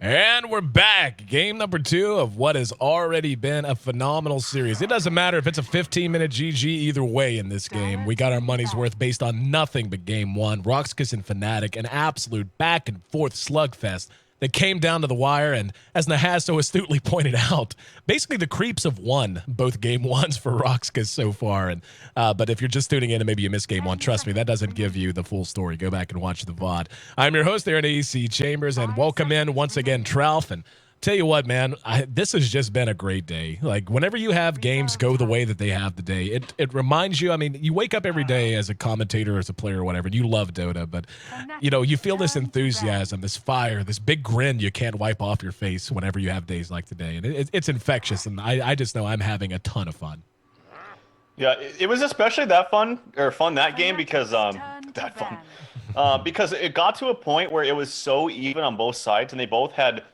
And we're back. Game number 2 of what has already been a phenomenal series. It doesn't matter if it's a 15-minute GG either way in this game. We got our money's worth based on nothing but game 1. RoX.KIS and Fnatic, an absolute back-and-forth slugfest that came down to the wire. And as Nahaz so astutely pointed out, basically the creeps have won both game 1s for RoX.KIS so far. And but if you're just tuning in and maybe you missed game 1, trust me, that doesn't give you the full story. Go back and watch the VOD. I'm your host there at AC Chambers, and welcome in once again, Tralf. And tell you what, man, this has just been a great day. Like, whenever you have games go the way that they have today, it reminds you, I mean, you wake up every day as a commentator, as a player or whatever, and you love Dota, but, you know, you feel this enthusiasm, this fire, this big grin you can't wipe off your face whenever you have days like today. And it's infectious, and I just know I'm having a ton of fun. Yeah, it was especially that game because because it got to a point where it was so even on both sides, and they both had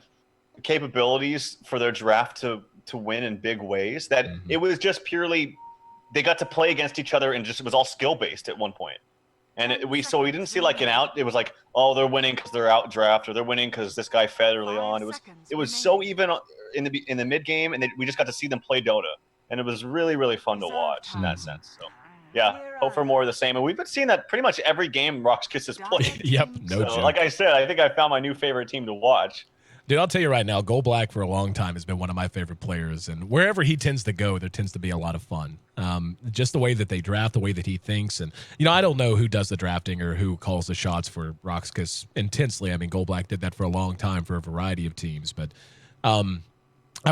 capabilities for their draft to win in big ways that it was just purely they got to play against each other, and just it was all skill based at one point. And we didn't see like an out. It was like, oh, they're winning because they're out draft, or they're winning because this guy fed early on. It was so even in the mid game, and we just got to see them play Dota, and it was really fun to watch in that sense. So yeah, hope for more of the same. And we've been seeing that pretty much every game RoX.KIS has played. Yep, no joke. Like I said, I think I found my new favorite team to watch. Dude, I'll tell you right now, Gold Black for a long time has been one of my favorite players, and wherever he tends to go, there tends to be a lot of fun. Just the way that they draft, the way that he thinks, and you know, I don't know who does the drafting or who calls the shots for RoX.KIS intensely. I mean, Gold Black did that for a long time for a variety of teams, but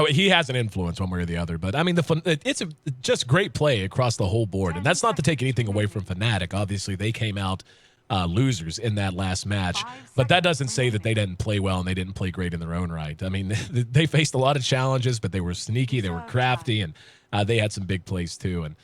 he has an influence one way or the other. But I mean, it's just great play across the whole board, and that's not to take anything away from Fnatic. Obviously, they came out losers in that last match, but that doesn't say that they didn't play well and they didn't play great in their own right. I mean, they faced a lot of challenges, but they were sneaky, they were crafty, and they had some big plays too, and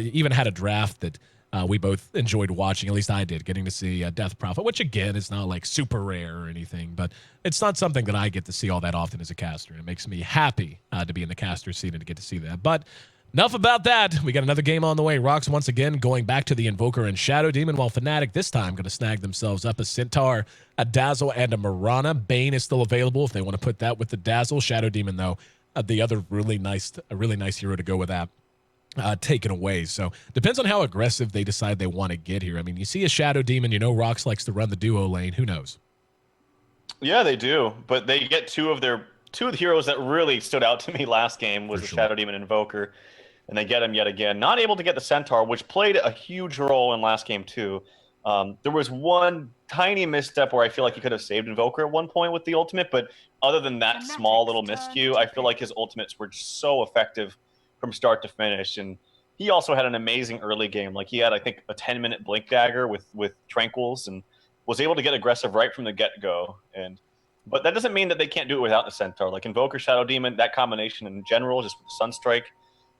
even had a draft that we both enjoyed watching. At least I did, getting to see Death Prophet, which again is not like super rare or anything, but it's not something that I get to see all that often as a caster. It makes me happy to be in the caster scene and to get to see that. But enough about that. We got another game on the way. RoX once again going back to the Invoker and Shadow Demon, while Fnatic this time going to snag themselves up a Centaur, a Dazzle, and a Mirana. Bane is still available if they want to put that with the Dazzle. Shadow Demon, though, the other really nice hero to go with that, taken away. So depends on how aggressive they decide they want to get here. I mean, you see a Shadow Demon, you know RoX likes to run the duo lane. Who knows? Yeah, they do. But they get two of the heroes that really stood out to me last game was the Shadow Demon Invoker. And they get him yet again. Not able to get the Centaur, which played a huge role in last game too. There was one tiny misstep where I feel like he could have saved Invoker at one point with the ultimate, but other than that small little miscue, I feel like his ultimates were so effective from start to finish. And he also had an amazing early game. Like, he had, I think, a 10-minute Blink Dagger with Tranquils and was able to get aggressive right from the get-go. But that doesn't mean that they can't do it without the Centaur. Like Invoker, Shadow Demon, that combination in general, just with Sunstrike,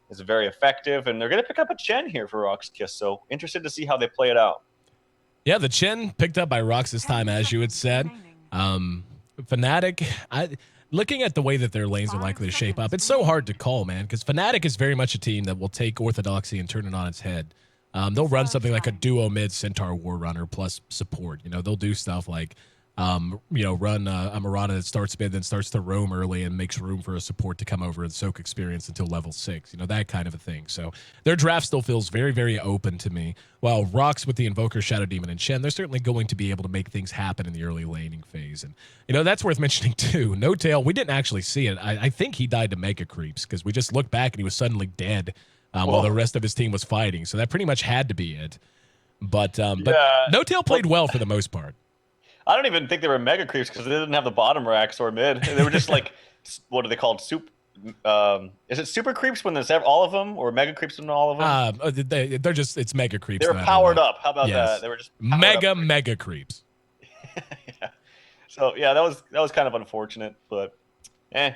is very effective, and they're going to pick up a Chen here for RoX.KIS, so interested to see how they play it out. Yeah, the Chen picked up by RoX this time, as you had said. Fnatic, looking at the way that their lanes are likely to shape up, it's so hard to call, man, because Fnatic is very much a team that will take orthodoxy and turn it on its head. They'll run something like a duo mid Centaur War Runner plus support. You know, they'll do stuff like run a Mirana that starts mid, then starts to roam early and makes room for a support to come over and soak experience until level 6. You know, that kind of a thing. So their draft still feels very open to me. While RoX with the Invoker, Shadow Demon, and Chen, they're certainly going to be able to make things happen in the early laning phase. And, you know, that's worth mentioning too. No Tail, we didn't actually see it. I think he died to Mega Creeps because we just looked back and he was suddenly dead while the rest of his team was fighting. So that pretty much had to be it. But No Tail played well for the most part. I don't even think they were Mega Creeps because they didn't have the bottom racks or mid. They were just like, what are they called? Is it Super Creeps when there's all of them, or Mega Creeps when all of them? They're just, it's Mega Creeps. They were powered up. How about that? They were just Mega Creeps. Yeah. So yeah, that was kind of unfortunate, but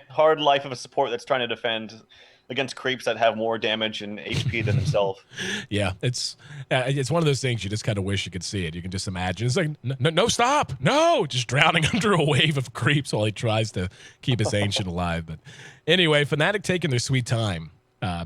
hard life of a support that's trying to defend against creeps that have more damage and HP than themselves. Yeah, it's one of those things you just kind of wish you could see it. You can just imagine. It's like, no, stop. No, just drowning under a wave of creeps while he tries to keep his Ancient alive. But anyway, Fnatic taking their sweet time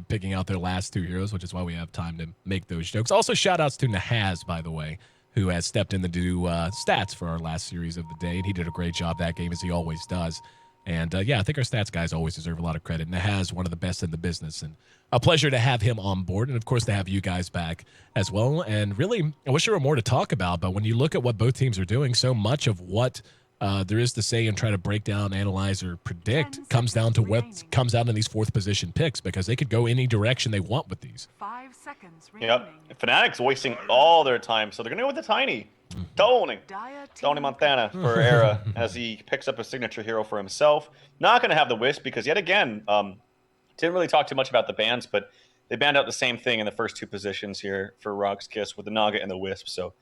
picking out their last two heroes, which is why we have time to make those jokes. Also, shout-outs to Nahaz, by the way, who has stepped in to do stats for our last series of the day, and he did a great job that game, as he always does. And yeah, I think our stats guys always deserve a lot of credit, and it has one of the best in the business. And a pleasure to have him on board, and of course to have you guys back as well. And really, I wish there were more to talk about, but when you look at what both teams are doing, so much of what there is to say and try to break down, analyze, or predict comes down to what comes out in these fourth position picks, because they could go any direction they want with these. 5 seconds remaining. Yep. Fnatic's wasting all their time, so they're going to go with the Tiny. Tony Montana for Era as he picks up a signature hero for himself. Not going to have the Wisp because, yet again, didn't really talk too much about the bans, but they banned out the same thing in the first two positions here for RoX.KIS with the Naga and the Wisp. So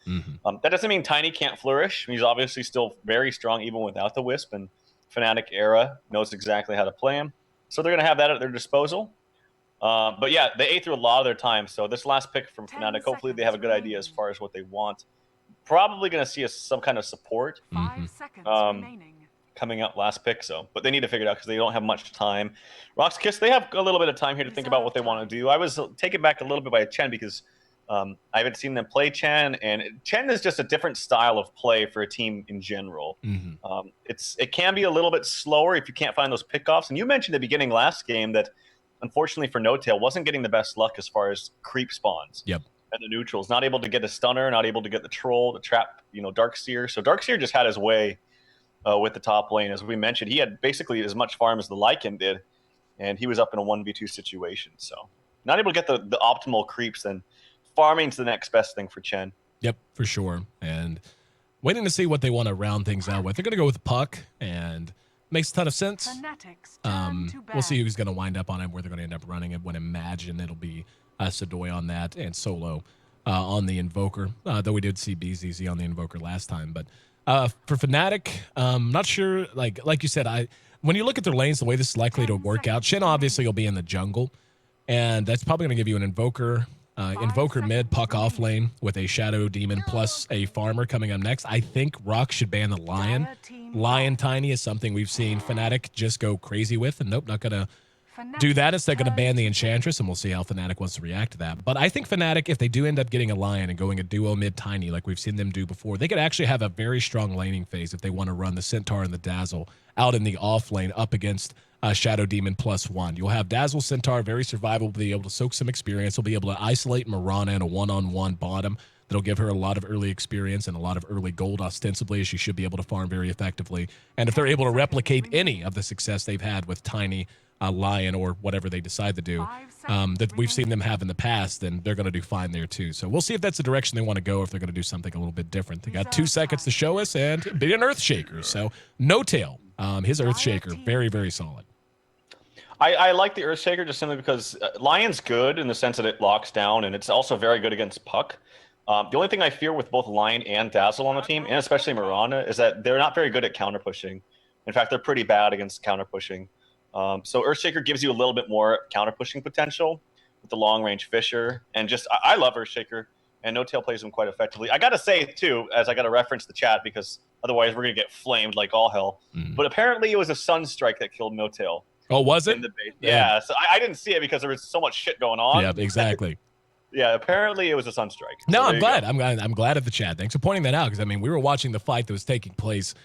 that doesn't mean Tiny can't flourish. He's obviously still very strong even without the Wisp, and Fnatic Era knows exactly how to play him. So they're going to have that at their disposal. But yeah, they ate through a lot of their time. So this last pick from Fnatic, hopefully they have a good idea as far as what they want. Probably going to see some kind of support 5 seconds remaining. coming up last pick. So, but they need to figure it out because they don't have much time. RoX.KIS, they have a little bit of time here to think about what they want to do. I was taken back a little bit by Chen because I haven't seen them play Chen, and Chen is just a different style of play for a team in general. It can be a little bit slower if you can't find those pickoffs. And you mentioned at the beginning last game that unfortunately for No-Tail wasn't getting the best luck as far as creep spawns. Yep. And the neutrals, not able to get a stunner, not able to get the troll, the trap, Darkseer. So Darkseer just had his way with the top lane. As we mentioned, he had basically as much farm as the Lycan did, and he was up in a 1v2 situation. So not able to get the optimal creeps, and farming's the next best thing for Chen. Yep, for sure. And waiting to see what they want to round things out with. They're going to go with the Puck, and makes a ton of sense. We'll see who's going to wind up on it, where they're going to end up running it. Would imagine it'll be Sadoy on that, and Solo on the Invoker, though we did see BZZ on the Invoker last time. But for Fnatic, not sure, like you said, when you look at their lanes, the way this is likely to work out, Shen obviously will be in the jungle, and that's probably going to give you an Invoker mid, Puck off lane with a Shadow Demon plus a Farmer coming up next. I think RoX should ban the Lion. Lion Tiny is something we've seen Fnatic just go crazy with, and nope, not going to do that. Instead, going to ban the Enchantress, and we'll see how Fnatic wants to react to that. But I think Fnatic, if they do end up getting a Lion and going a duo mid Tiny like we've seen them do before, they could actually have a very strong laning phase if they want to run the Centaur and the Dazzle out in the off lane up against Shadow Demon +1. You'll have Dazzle Centaur, very survivable, be able to soak some experience. Will be able to isolate Mirana in a one-on-one bottom. That'll give her a lot of early experience and a lot of early gold, ostensibly, as she should be able to farm very effectively. And if they're able to replicate any of the success they've had with Tiny, Lion, or whatever they decide to do, that we've seen them have in the past, then they're going to do fine there too. So we'll see if that's the direction they want to go, or if they're going to do something a little bit different. They got 2 seconds to show us, and be an Earthshaker. So No-Tail, his Earthshaker, very, very solid. I like the Earthshaker just simply because Lion's good in the sense that it locks down, and it's also very good against Puck. The only thing I fear with both Lion and Dazzle on the team, and especially Mirana, is that they're not very good at counter pushing. In fact, they're pretty bad against counter pushing. So Earthshaker gives you a little bit more counter pushing potential with the long range Fisher, and just I love Earthshaker, and No-Tail plays him quite effectively. I got to say too, as I got to reference the chat because otherwise we're gonna get flamed like all hell. But apparently it was a Sunstrike that killed No-Tail. Oh, was it? Yeah. So I didn't see it because there was so much shit going on. Yeah, exactly. Yeah, apparently it was a Sunstrike. No, I'm glad. I'm glad at the chat. Thanks for pointing that out, because I mean we were watching the fight that was taking place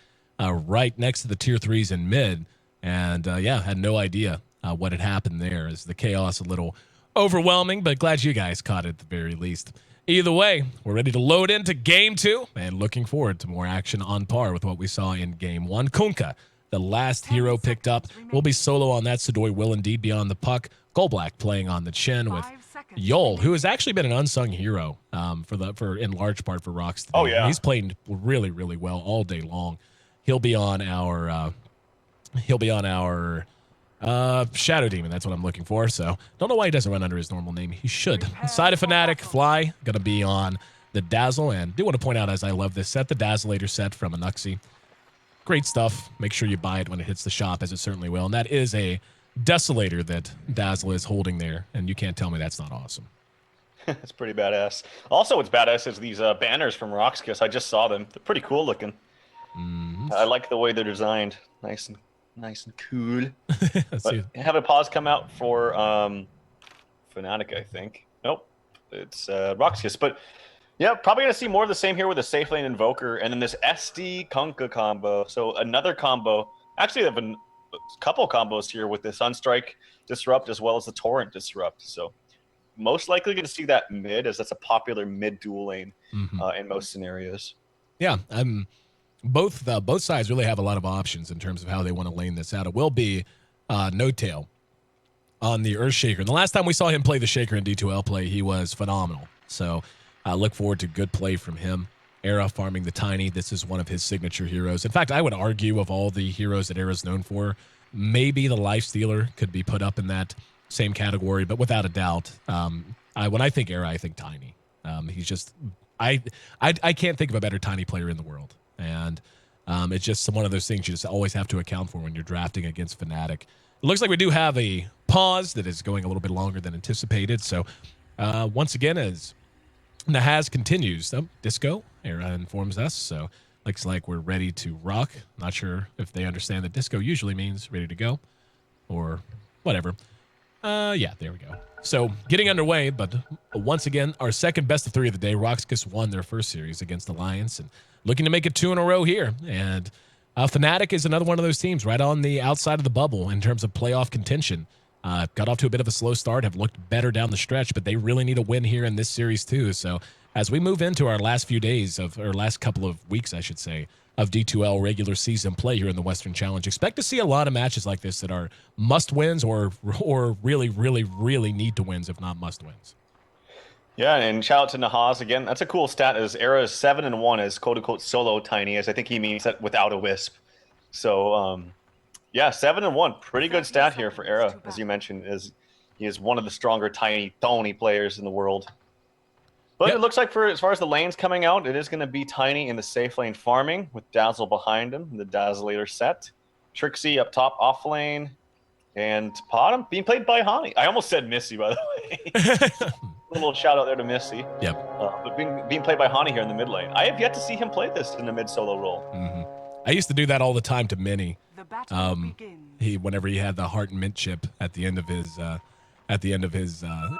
right next to the tier 3s in mid, and had no idea what had happened there. As the chaos a little overwhelming, but glad you guys caught it at the very least. Either way, we're ready to load into game 2, and looking forward to more action on par with what we saw in game 1. Kunkka, the last hero picked up, will be solo on that. Sadoy will indeed be on the Puck. Golblack playing on the Chen with Yol, who has actually been an unsung hero for in large part for RoX today. Oh yeah, he's played really, really well all day long. He'll be on our Shadow Demon. That's what I'm looking for. So don't know why he doesn't run under his normal name. He should. Side of Fnatic, Fly gonna be on the Dazzle, and do want to point out, as I love this set, the Dazzleator set from Anuxi. Great stuff. Make sure you buy it when it hits the shop, as it certainly will. And that is a Desolator that Dazzle is holding there, and you can't tell me that's not awesome. That's pretty badass. Also, what's badass is these banners from RoX.KIS. I just saw them. They're pretty cool looking. I like the way they're designed. Nice and cool. But have a pause come out for Fnatic, I think. Nope, it's RoX.KIS. But yeah, probably gonna see more of the same here with a safe lane Invoker, and then this SD Kunkka combo. So another combo. Actually, couple combos here with the Sunstrike Disrupt as well as the Torrent Disrupt. So most likely going to see that mid, as that's a popular mid dual lane in most scenarios. Yeah, both sides really have a lot of options in terms of how they want to lane this out. It will be No-Tail on the Earthshaker. And the last time we saw him play the Shaker in D2L play, he was phenomenal. So I look forward to good play from him. Era farming the Tiny. This is one of his signature heroes. In fact, I would argue of all the heroes that Era's known for, maybe the Lifestealer could be put up in that same category, but without a doubt, when I think Era, I think Tiny. He's just, I can't think of a better Tiny player in the world. And it's just one of those things you just always have to account for when you're drafting against Fnatic. It looks like we do have a pause that is going a little bit longer than anticipated. So once again, as Nahaz continues, Disco, Era informs us. So looks like we're ready to rock. Not sure if they understand that Disco usually means ready to go or whatever. Yeah, there we go. So getting underway, but once again, our second best of 3 of the day. RoX.KIS won their first series against Alliance and looking to make it 2 in a row here. And Fnatic is another one of those teams right on the outside of the bubble in terms of playoff contention. Got off to a bit of a slow start, have looked better down the stretch, but they really need a win here in this series too. So as we move into our last few days or last couple of weeks, I should say, of D2L regular season play here in the Western Challenge, expect to see a lot of matches like this that are must wins or really, really, really need to wins, if not must wins. Yeah, and shout out to Nahaz again. That's a cool stat. As Era is 7-1 as quote unquote solo Tiny, as I think he means that without a wisp. So yeah, 7-1, pretty good stat here for Era, as you mentioned, as he is one of the stronger Tiny players in the world. But It looks like as far as the lanes coming out, it is going to be Tiny in the safe lane farming with Dazzle behind him, the Dazzlator set. Trixie up top off lane, and Bottom being played by Hani. I almost said Missy, by the way. A little shout out there to Missy. Yep. But being played by Hani here in the mid lane. I have yet to see him play this in the mid solo role. I used to do that all the time to Minnie. The battle begins. Whenever he had the heart and mint chip at the end of his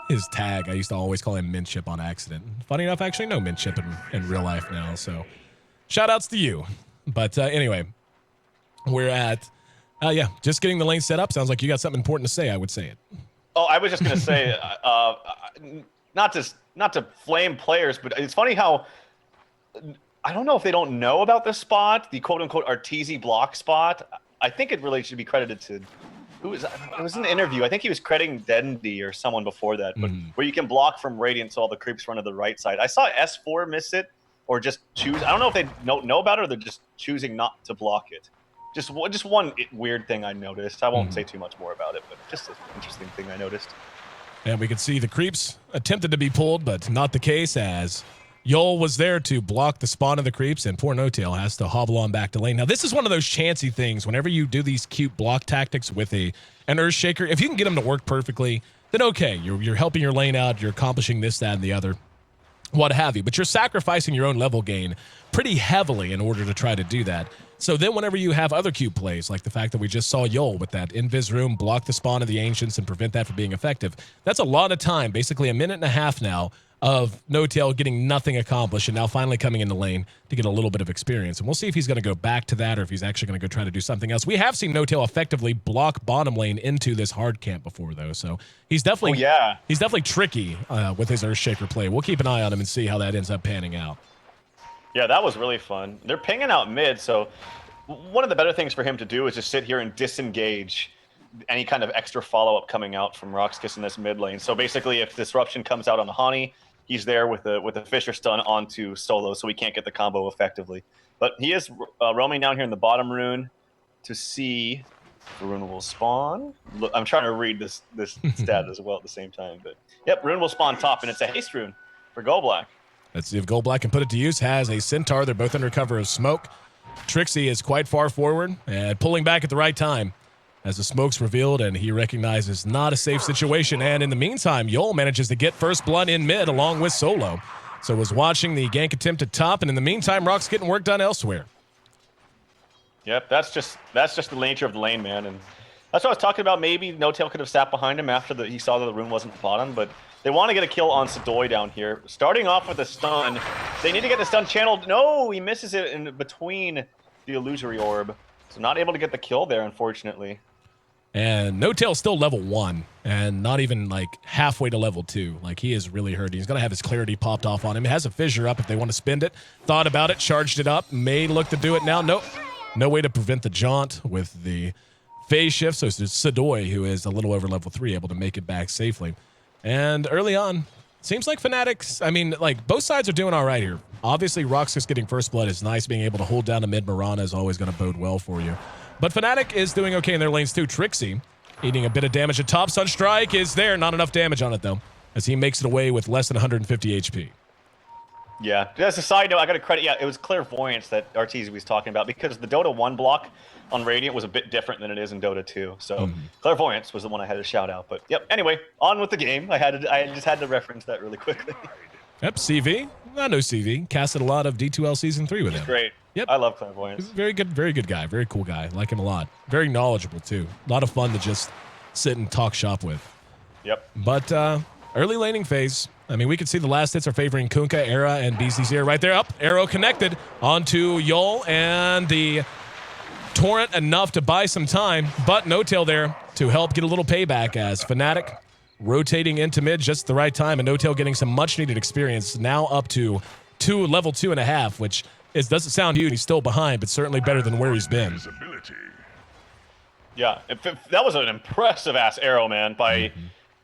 his tag, I used to always call him mint chip on accident. Funny enough, I actually know mint chip in real life now. So shout outs to you. But anyway, we're at just getting the lane set up. Sounds like you got something important to say. I would say it. Oh, I was just gonna say, not to flame players, but it's funny how I don't know if they don't know about this spot, the quote unquote Arteezy block spot. I think it really should be credited to it was in the interview. I think he was crediting Dendy or someone before that, but where you can block from Radiant so all the creeps run to the right side. I saw S4 miss it or just choose. I don't know if they know about it or they're just choosing not to block it. Just one weird thing I noticed. I won't say too much more about it, but just an interesting thing I noticed. And we can see the creeps attempted to be pulled, but not the case, as Yol was there to block the spawn of the creeps, and poor No-Tail has to hobble on back to lane. Now, this is one of those chancy things. Whenever you do these cute block tactics with an Earthshaker, if you can get them to work perfectly, then okay, you're helping your lane out, you're accomplishing this, that, and the other, what have you. But you're sacrificing your own level gain pretty heavily in order to try to do that. So then whenever you have other cute plays, like the fact that we just saw Yol with that invis room, block the spawn of the Ancients and prevent that from being effective, that's a lot of time, basically a minute and a half now, of No-Tail getting nothing accomplished and now finally coming in the lane to get a little bit of experience. And we'll see if he's going to go back to that or if he's actually going to go try to do something else. We have seen No-Tail effectively block bottom lane into this hard camp before, though. So he's definitely he's definitely tricky with his Earthshaker play. We'll keep an eye on him and see how that ends up panning out. Yeah, that was really fun. They're pinging out mid, so one of the better things for him to do is just sit here and disengage any kind of extra follow-up coming out from RoX.KIS in this mid lane. So basically, if Disruption comes out on Hani, he's there with a Fisher stun onto Solo, so he can't get the combo effectively. But he is roaming down here in the bottom rune to see if the rune will spawn. Look, I'm trying to read this stat as well at the same time. But yep, rune will spawn top, and it's a haste rune for GoBlack. Let's see if GoBlack can put it to use. Has a Centaur. They're both under cover of smoke. Trixie is quite far forward and pulling back at the right time as the smoke's revealed, and he recognizes not a safe situation. And in the meantime, Yol manages to get first blood in mid along with Solo. So was watching the gank attempt at top, and in the meantime, RoX getting work done elsewhere. Yep, that's just the nature of the lane, man. And that's what I was talking about. Maybe No-Tail could have sat behind him after he saw that the rune wasn't bottom, but they want to get a kill on Sadoy down here. Starting off with a stun. They need to get the stun channeled. No, he misses it in between the illusory orb. So not able to get the kill there, unfortunately. And No Tail still level 1 and not even like halfway to level 2. Like he is really hurt. He's going to have his clarity popped off on him. He has a fissure up if they want to spend it. Thought about it, charged it up, may look to do it now. Nope. No way to prevent the jaunt with the phase shift. So it's Sadoy, who is a little over level 3, able to make it back safely. And early on, seems like Fnatic's, I mean, like both sides are doing all right here. Obviously, RoX.KIS getting first blood is nice. Being able to hold down a mid Mirana is always going to bode well for you. But Fnatic is doing okay in their lanes too. Trixie eating a bit of damage at top. Sunstrike is there. Not enough damage on it, though, as he makes it away with less than 150 HP. Yeah. As a side note, I got to credit, yeah, it was Clairvoyance that RTZ was talking about because the Dota 1 block on Radiant was a bit different than it is in Dota 2. So Clairvoyance was the one I had to shout out. But yep, anyway, on with the game. I just had to reference that really quickly. Yep, CV. I know CV. Casted a lot of D2L Season 3 with him. Great. Yep. I love Clairvoyance. Very good guy. Very cool guy. Like him a lot. Very knowledgeable, too. A lot of fun to just sit and talk shop with. Yep. But early laning phase, I mean, we can see the last hits are favoring Kunkka, Era, and BZZ right there. Up, Arrow connected onto Yol, and the Torrent enough to buy some time, but No Tail there to help get a little payback as Fnatic rotating into mid just the right time, and No Tail getting some much-needed experience, now up to level 2.5, which doesn't sound huge. He's still behind, but certainly better than where he's been. Yeah, that was an impressive-ass arrow, man, by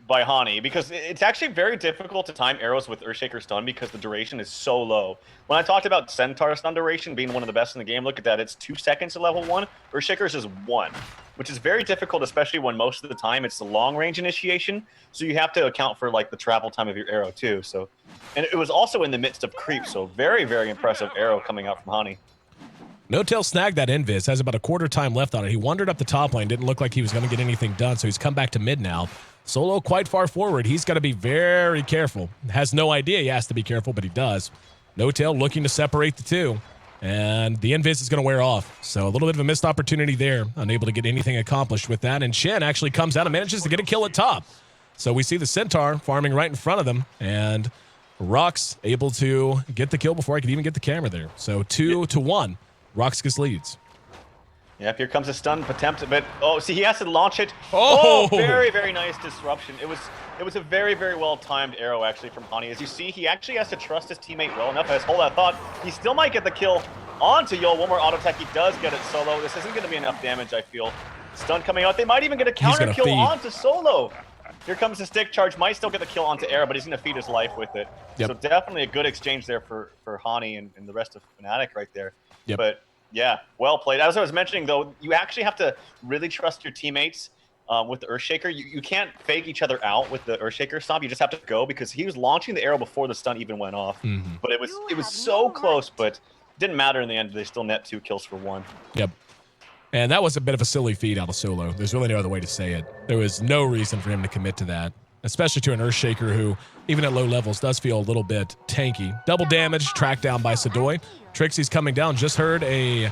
Hani, because it's actually very difficult to time arrows with Earthshaker stun because the duration is so low. When I talked about Centaur stun duration being one of the best in the game, look at that. It's 2 seconds to level 1. Earthshaker's is 1, which is very difficult, especially when most of the time it's the long-range initiation. So you have to account for like the travel time of your arrow too. So, and it was also in the midst of creep. So very, very impressive arrow coming out from Hani. No Tail snagged that invis, has about a quarter time left on it. He wandered up the top lane, didn't look like he was going to get anything done, so he's come back to mid now. Solo quite far forward. He's got to be very careful. Has no idea he has to be careful, but he does. No Tail looking to separate the two, and the invis is going to wear off. So a little bit of a missed opportunity there, unable to get anything accomplished with that, and Shen actually comes out and manages to get a kill at top. So we see the Centaur farming right in front of them, and RoX able to get the kill before I could even get the camera there. So 2-1. RoX.KIS leads. Yeah, here comes a stun attempt, but oh, see, he has to launch it. Oh, very, very nice disruption. It was a very, very well timed arrow actually from Hani. As you see, he actually has to trust his teammate well enough. As hold that thought, he still might get the kill onto Yol. One more auto attack, he does get it solo. This isn't going to be enough damage, I feel. Stun coming out. They might even get a counter kill onto Solo. Here comes the stick charge. Might still get the kill onto Era, but he's going to feed his life with it. Yep. So definitely a good exchange there for Hani and the rest of Fnatic right there. Yep. But yeah, well played. As I was mentioning, though, you actually have to really trust your teammates with the Earthshaker. You can't fake each other out with the Earthshaker stomp. You just have to go because he was launching the arrow before the stun even went off. But it was so close, but didn't matter in the end. They still net 2 kills for 1. Yep. And that was a bit of a silly feed out of Solo. There's really no other way to say it. There was no reason for him to commit to that, especially to an Earthshaker who, even at low levels, does feel a little bit tanky. Double damage, tracked down by Sadoy. Trixie's coming down. Just heard a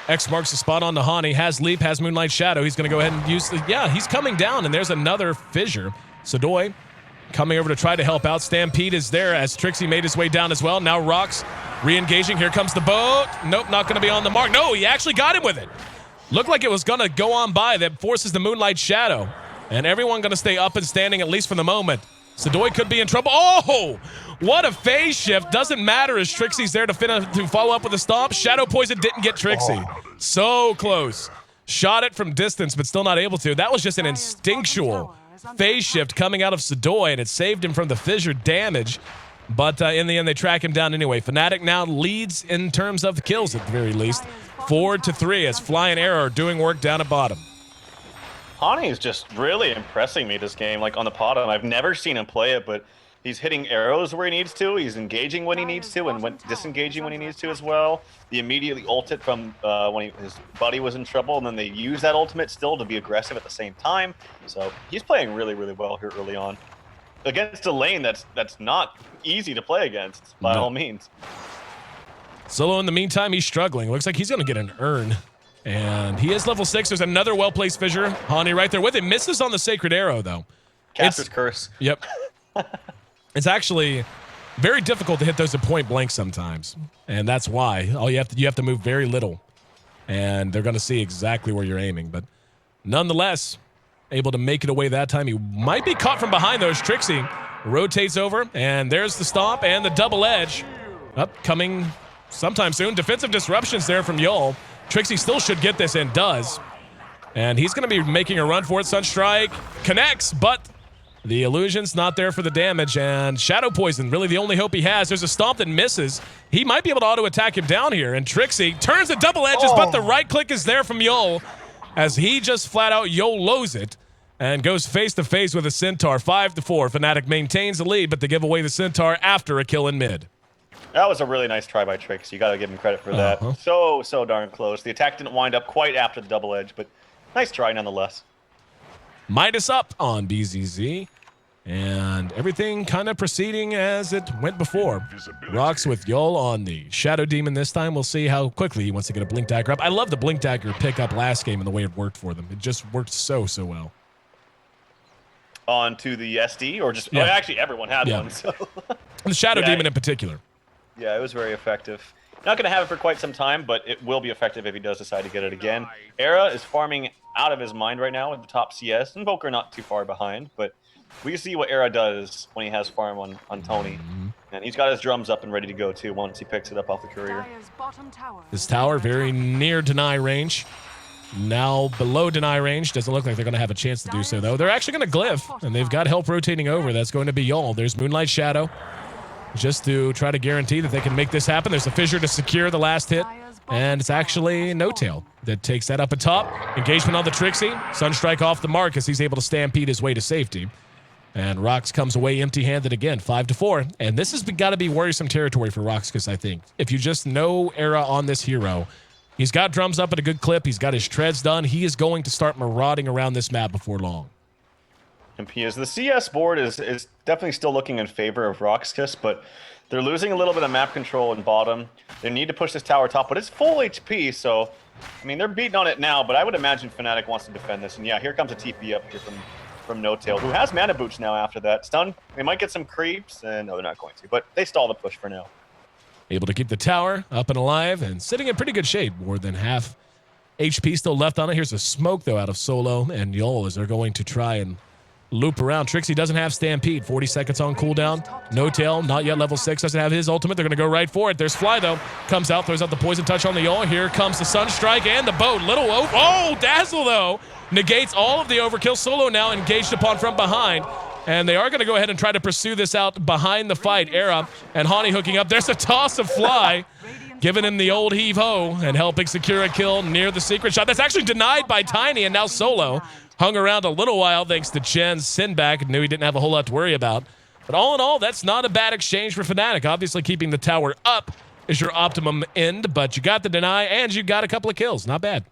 X marks the spot on the Hani. Has Leap, has Moonlight Shadow. He's going to go ahead and use the... Yeah, he's coming down, and there's another fissure. Sadoy coming over to try to help out. Stampede is there as Trixie made his way down as well. Now RoX re-engaging. Here comes the boat. Nope, not going to be on the mark. No, he actually got him with it. Looked like it was going to go on by. That forces the Moonlight Shadow. And everyone going to stay up and standing, at least for the moment. Sadoy could be in trouble. Oh, what a phase shift. Doesn't matter as Trixie's there to follow up with a stomp. Shadow Poison didn't get Trixie. So close. Shot it from distance, but still not able to. That was just an instinctual phase shift coming out of Sadoy, and it saved him from the fissure damage. But in the end, they track him down anyway. Fnatic now leads in terms of the kills at the very least. 4-3 as Fly and Arrow are doing work down at bottom. Hani is just really impressing me this game, like on the bottom. I've never seen him play it, but he's hitting arrows where he needs to. He's engaging when he needs to and disengaging when he needs to as well. He immediately ulted from when his buddy was in trouble, and then they use that ultimate still to be aggressive at the same time. So he's playing really, really well here early on. Against a lane that's not easy to play against, by all means. Solo, in the meantime, he's struggling. Looks like he's going to get an urn. And he is level 6. There's another well-placed fissure. Hani right there with him. Misses on the Sacred Arrow, though. Caster's Curse. Yep. It's actually very difficult to hit those at point blank sometimes. And that's why. You have to move very little. and they're going to see exactly where you're aiming. But nonetheless, able to make it away that time. He might be caught from behind, though, as Trixie rotates over, and there's the stomp and the double edge. Coming sometime soon. Defensive disruptions there from Yol. Trixie still should get this and does. And he's going to be making a run for it. Sunstrike connects, but the illusion's not there for the damage. And Shadow Poison, really the only hope he has. There's a stomp that misses. He might be able to auto-attack him down here. And Trixie turns the double edges, but the right click is there from Yol as he just flat out YOLOs it and goes face-to-face with a Centaur. 5-4. Fnatic maintains the lead, but they give away the Centaur after a kill in mid. That was a really nice try by Trix. You got to give him credit for that. So darn close. The attack didn't wind up quite after the double edge, but nice try nonetheless. Midas up on BZZ, and everything kind of proceeding as it went before. RoX with Yol on the Shadow Demon this time. We'll see how quickly he wants to get a Blink Dagger up. I love the Blink Dagger pickup last game and the way it worked for them. It just worked so well. On to the SD, or just... Yeah. Well, actually, everyone had one. So. The Shadow Demon in particular. Yeah, it was very effective. Not going to have it for quite some time, but it will be effective if he does decide to get it again. Era is farming out of his mind right now with the top CS. Invoker not too far behind, but we see what Era does when he has farm on Tony. And he's got his drums up and ready to go, too, once he picks it up off the courier. This tower very near deny range. Now below deny range. Doesn't look like they're going to have a chance to do so, though. They're actually going to glyph, and they've got help rotating over. That's going to be Yol. There's Moonlight Shadow, just to try to guarantee that they can make this happen. There's a fissure to secure the last hit, and it's actually No-Tail that takes that up atop. Engagement on the Trixie. Sunstrike off the mark as he's able to stampede his way to safety. And RoX comes away empty-handed again, 5-4. And this has got to be worrisome territory for RoX, I think. If you just know Era on this hero, he's got drums up at a good clip. He's got his treads done. He is going to start marauding around this map before long. And P is the CS board is definitely still looking in favor of RoX.KIS, but they're losing a little bit of map control in bottom. They need to push this tower top, but it's full HP, so I mean they're beating on it now, but I would imagine Fnatic wants to defend this. And yeah, here comes a TP up here from No-Tail, who has mana boots now after that. Stun, they might get some creeps, and no, they're not going to, but they stall the push for now. Able to keep the tower up and alive and sitting in pretty good shape. More than half HP still left on it. Here's a smoke, though, out of Solo and Yol as they're going to try and loop around. Trixie doesn't have Stampede. 40 seconds on cooldown. No-Tail, not yet level 6. Doesn't have his ultimate. They're going to go right for it. There's Fly, though. Comes out, throws out the Poison Touch on the Yol. Here comes the Sunstrike and the boat. Dazzle, though. Negates all of the overkill. Solo now engaged upon from behind. And they are going to go ahead and try to pursue this out behind the fight. Era and Hani hooking up. There's a toss of Fly, giving him the old heave-ho and helping secure a kill near the secret shot. That's actually denied by Tiny, and now Solo hung around a little while thanks to Chen's send back. Knew he didn't have a whole lot to worry about. But all in all, that's not a bad exchange for Fnatic. Obviously, keeping the tower up is your optimum end, but you got the deny and you got a couple of kills. Not bad.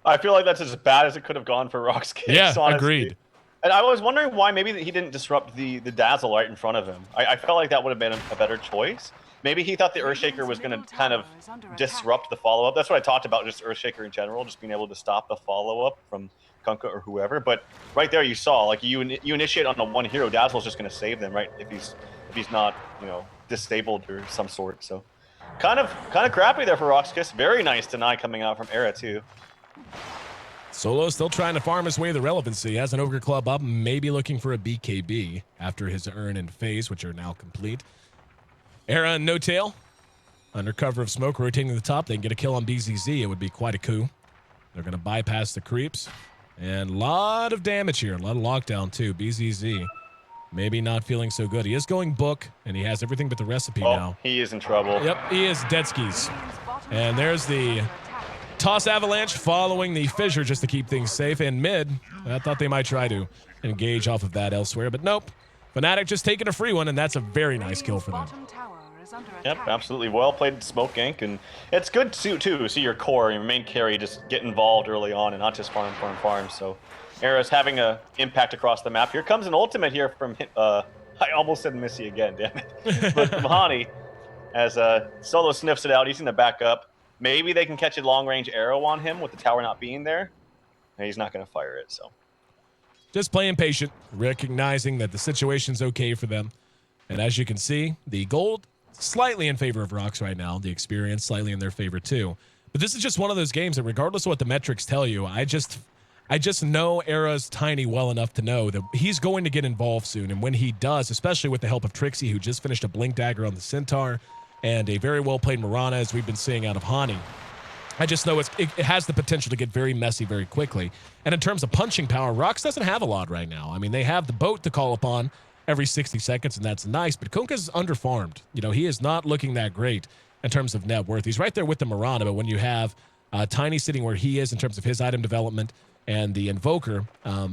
I feel like that's as bad as it could have gone for RoX.KIS. Yeah, honestly. Agreed. And I was wondering why maybe he didn't disrupt the Dazzle right in front of him. I felt like that would have been a better choice. Maybe he thought the Earthshaker was going to kind of disrupt the follow-up. That's what I talked about, just Earthshaker in general, just being able to stop the follow-up from Kunkka or whoever. But right there you saw, like you initiate on the one hero, Dazzle's just going to save them, right? If he's not, disabled or some sort. So kind of crappy there for RoX.KIS. Very nice deny coming out from Era too. Solo still trying to farm his way to the relevancy. Has an Ogre Club up, maybe looking for a BKB after his Urn and Phase, which are now complete. Era and No-Tail, under cover of smoke, rotating to the top. They can get a kill on BZZ. It would be quite a coup. They're going to bypass the creeps. And a lot of damage here. A lot of lockdown, too. BZZ maybe not feeling so good. He is going book, and he has everything but the recipe now. He is in trouble. Yep, he is dead skis. And there's the toss avalanche following the fissure just to keep things safe. And mid, I thought they might try to engage off of that elsewhere, but nope. Fnatic just taking a free one, and that's a very nice kill for them. Yep, absolutely. Well played smoke gank, and it's good to see your core, your main carry, just get involved early on and not just farm. So Era's having an impact across the map. Here comes an ultimate here from, I almost said Missy again, damn it. But from Hani, as Solo sniffs it out, he's going to back up. Maybe they can catch a long-range arrow on him with the tower not being there. And he's not going to fire it, so. Just playing patient, recognizing that the situation's okay for them. And as you can see, the gold slightly in favor of RoX right now. The experience slightly in their favor, too. But this is just one of those games that regardless of what the metrics tell you, I just know Era's Tiny well enough to know that he's going to get involved soon. And when he does, especially with the help of Trixie, who just finished a Blink Dagger on the Centaur, and a very well-played Mirana, as we've been seeing out of Hani, I just know it has the potential to get very messy very quickly. And in terms of punching power, RoX doesn't have a lot right now. I mean, they have the boat to call upon every 60 seconds, and that's nice, but Kunkka's underfarmed. You know, he is not looking that great in terms of net worth. He's right there with the Mirana, but when you have Tiny sitting where he is in terms of his item development, and the Invoker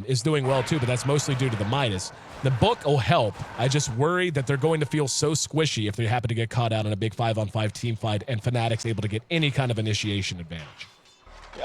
is doing well too, but that's mostly due to the Midas. The book will help. I just worry that they're going to feel so squishy if they happen to get caught out in a big 5-on-5 team fight and Fnatic's able to get any kind of initiation advantage.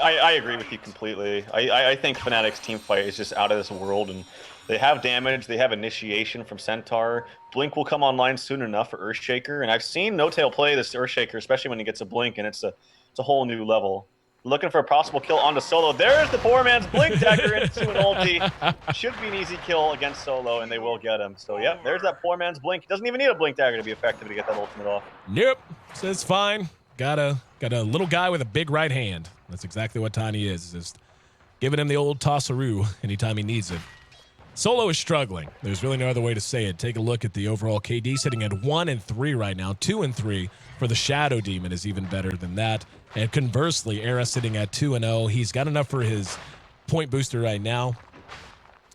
I agree with you completely. I think Fnatic's team fight is just out of this world, and they have damage, they have initiation from Centaur. Blink will come online soon enough for Earthshaker, and I've seen No-Tail play this Earthshaker, especially when he gets a Blink, and it's a whole new level. Looking for a possible kill onto Solo. There's the poor man's Blink Dagger into an ulti. Should be an easy kill against Solo, and they will get him. So, yeah, there's that poor man's Blink. He doesn't even need a Blink Dagger to be effective to get that ultimate off. Nope. So it's fine. Got a little guy with a big right hand. That's exactly what Tiny is. Just giving him the old tossaroo anytime he needs it. Solo is struggling. There's really no other way to say it. Take a look at the overall KD sitting at 1-3 right now. 2-3 for the Shadow Demon is even better than that. And conversely, Era sitting at 2-0. He's got enough for his point booster right now.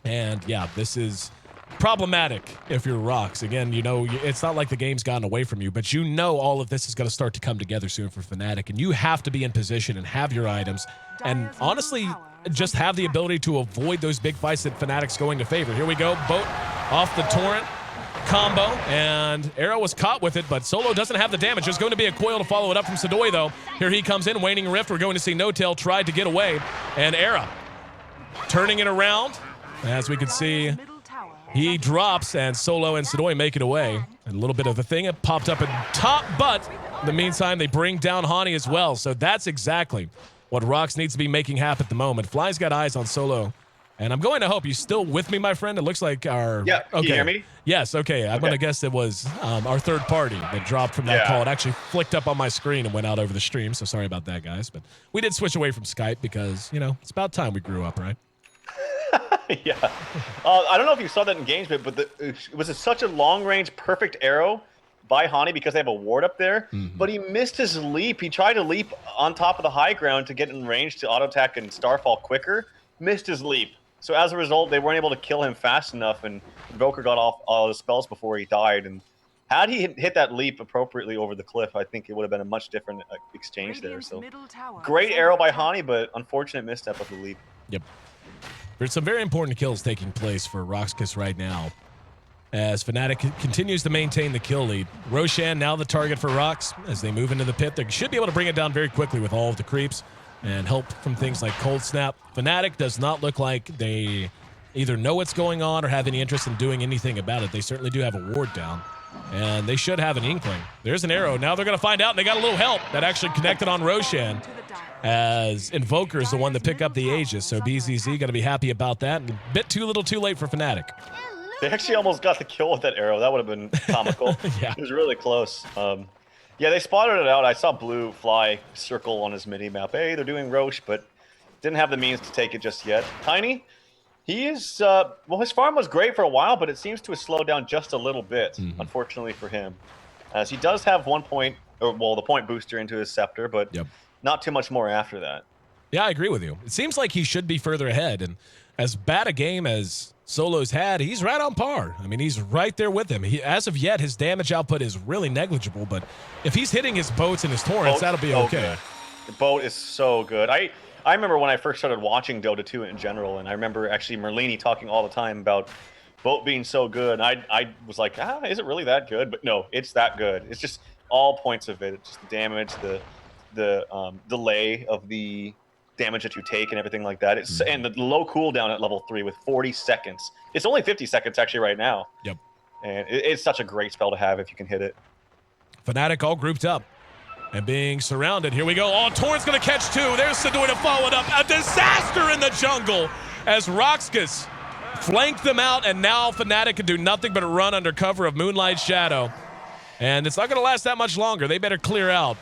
And yeah, this is problematic if you're RoX. Again, you know, it's not like the game's gotten away from you, but you know all of this is going to start to come together soon for Fnatic. And you have to be in position and have your items. And honestly, just have the ability to avoid those big fights that Fnatic's going to favor. Here we go. Boat off the Torrent combo, and Era was caught with it, but Solo doesn't have the damage. There's going to be a coil to follow it up from Sidoi, though. Here he comes in, Waning Rift. We're going to see No-Tail tried to get away, and Era turning it around. As we can see, he drops, and Solo and Sidoi make it away. And a little bit of a thing. It popped up at top, but in the meantime, they bring down Hani as well. So that's exactly what RoX needs to be making happen at the moment. Fly's got eyes on Solo. And I'm going to hope. You still with me, my friend? It looks like our... Yeah, okay. Can you hear me? Yes, okay. I'm going to guess it was our third party that dropped from that call. It actually flicked up on my screen and went out over the stream, so sorry about that, guys. But we did switch away from Skype because, you know, it's about time we grew up, right? Yeah. I don't know if you saw that engagement, but it was such a long-range perfect arrow by Hani because they have a ward up there, but he missed his leap. He tried to leap on top of the high ground to get in range to auto-attack and Starfall quicker, missed his leap. So as a result, they weren't able to kill him fast enough, and Invoker got off all his spells before he died. And had he hit that leap appropriately over the cliff, I think it would have been a much different exchange there. So great arrow by Hani, but unfortunate misstep of the leap. Yep. There's some very important kills taking place for RoX.KIS right now, as Fnatic continues to maintain the kill lead. Roshan now the target for RoX as they move into the pit. They should be able to bring it down very quickly with all of the creeps and help from things like Cold Snap. Fnatic does not look like they either know what's going on or have any interest in doing anything about it. They certainly do have a ward down, and they should have an inkling. There's an arrow. Now they're going to find out, and they got a little help that actually connected on Roshan, as Invoker is the one to pick up the Aegis. So BZZ going to be happy about that. A bit too little too late for Fnatic. They actually almost got the kill with that arrow. That would have been comical. Yeah. It was really close. Yeah, they spotted it out. I saw Blue fly circle on his mini-map. Hey, they're doing Roche, but didn't have the means to take it just yet. Tiny, he is, well, his farm was great for a while, but it seems to have slowed down just a little bit, unfortunately for him. As he does have 1 point, or, well, the point booster into his scepter, but not too much more after that. Yeah, I agree with you. It seems like he should be further ahead, and as bad a game as Solo's had, he's right on par. I mean, he's right there with him. As of yet, his damage output is really negligible, but if he's hitting his boats and his torrents, that'll be okay. Good. The boat is so good. I remember when I first started watching Dota 2 in general, and I remember actually Merlini talking all the time about boat being so good. I was like, is it really that good? But no, it's that good. It's just all points of it. It's just the damage, the delay of the damage that you take and everything like that. It's and the low cooldown at level 3 with 40 seconds. It's only 50 seconds actually right now. Yep. And it's such a great spell to have if you can hit it. Fnatic all grouped up and being surrounded. Here we go. Oh, Torrent's going to catch two. There's Sidoi to follow it up. A disaster in the jungle as RoX.KIS flanked them out, and now Fnatic can do nothing but run under cover of Moonlight Shadow. And it's not going to last that much longer. They better clear out.